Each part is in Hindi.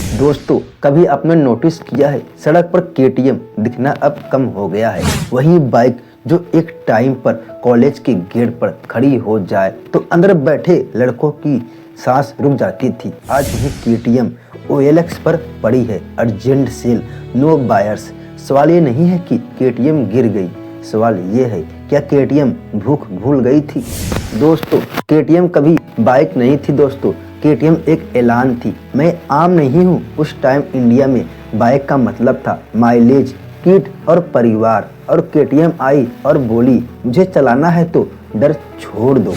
दोस्तों, कभी आपने नोटिस किया है सड़क पर केटीएम दिखना अब कम हो गया है। वही बाइक जो एक टाइम पर कॉलेज के गेट पर खड़ी हो जाए तो अंदर बैठे लड़कों की सांस रुक जाती थी, आज वही केटीएम ओएलएक्स पर पड़ी है। Urgent sale, no buyers. सवाल ये नहीं है कि केटीएम गिर गई, सवाल ये है क्या केटीएम भूख भूल गई थी। दोस्तों, केटीएम कभी बाइक नहीं थी दोस्तों, केटीएम एक ऐलान थी। मैं आम नहीं हूँ। उस टाइम इंडिया में बाइक का मतलब था माइलेज, किट और परिवार। और केटीएम आई और बोली मुझे चलाना है तो डर छोड़ दो।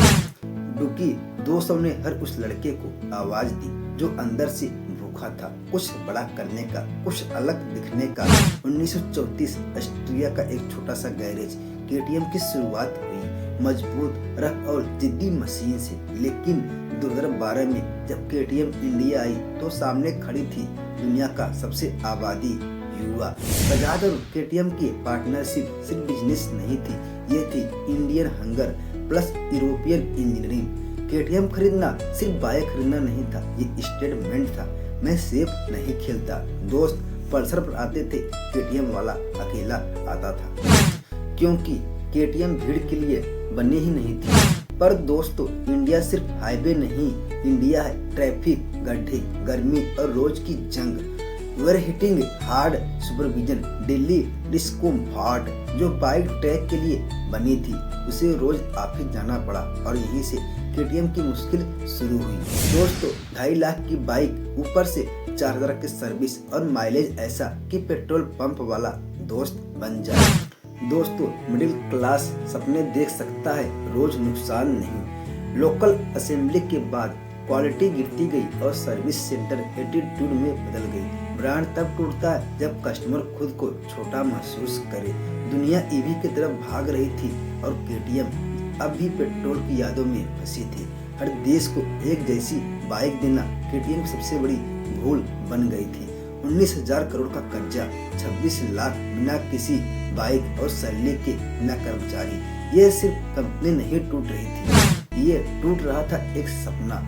डुकी 200 ने हर उस लड़के को आवाज दी जो अंदर से भूखा था कुछ बड़ा करने का, कुछ अलग दिखने का। 1934 ऑस्ट्रिया का एक छोटा सा गैरेज। केटीएम की शुरुआत हुई मजबूत, रफ और जिद्दी मशीन से। लेकिन 2012 में जब केटीएम इंडिया आई तो सामने खड़ी थी दुनिया का सबसे आबादी युवा। बजाज और केटीएम की पार्टनरशिप सिर्फ बिजनेस नहीं थी, ये थी Indian hunger plus European engineering. KTM खरीदना सिर्फ बाइक खरीदना नहीं था, ये स्टेटमेंट था मैं सेफ नहीं खेलता। दोस्त पल्सर पर आते थे, केटीएम वाला अकेला आता था, क्योंकि केटीएम भीड़ के लिए बनी ही नहीं थी। पर दोस्तों, इंडिया सिर्फ हाईवे नहीं, इंडिया है ट्रैफिक, गड्ढे, गर्मी और रोज की जंग। Over heating, hard supervision, Delhi discomfort. जो बाइक ट्रैक के लिए बनी थी उसे रोज ऑफिस जाना पड़ा और यहीं से केटीएम की मुश्किल शुरू हुई। दोस्तों, 2.5 लाख की बाइक, ऊपर से 4000 की सर्विस और माइलेज ऐसा कि पेट्रोल पंप वाला दोस्त बन जाए। दोस्तों, मिडिल क्लास सपने देख सकता है, रोज नुकसान नहीं। लोकल असेंबली के बाद क्वालिटी गिरती गई और सर्विस सेंटर एटीट्यूड में बदल गई। ब्रांड तब टूटता है जब कस्टमर खुद को छोटा महसूस करे। दुनिया ईवी की तरफ भाग रही थी और केटीएम अब भी पेट्रोल की यादों में फंसी थी। हर देश को एक जैसी बाइक देना केटीएम की सबसे बड़ी भूल बन गई थी। 19,000 करोड़ का कर्जा, 26 लाख बिना किसी बाइक और सैलरी के, बिना कर्मचारी। ये सिर्फ कंपनी नहीं टूट रही थी, ये टूट रहा था एक सपना।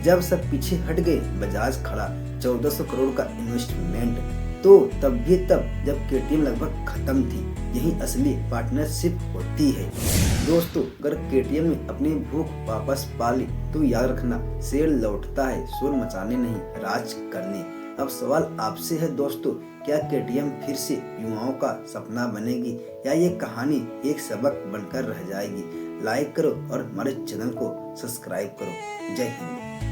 जब सब पीछे हट गए, बजाज खड़ा, 1400 करोड़ का इन्वेस्टमेंट। तो तब जब केटीएम लगभग खत्म थी। यही असली पार्टनरशिप होती है। दोस्तों, अगर केटीएम ने अपनी भूख वापस पा ली तो याद रखना, शेर लौटता है शोर मचाने नहीं, राज करने। अब सवाल आपसे है दोस्तों, क्या केटीएम फिर से युवाओं का सपना बनेगी या ये कहानी एक सबक बनकर रह जाएगी। लाइक करो और हमारे चैनल को सब्सक्राइब करो। जय हिंद।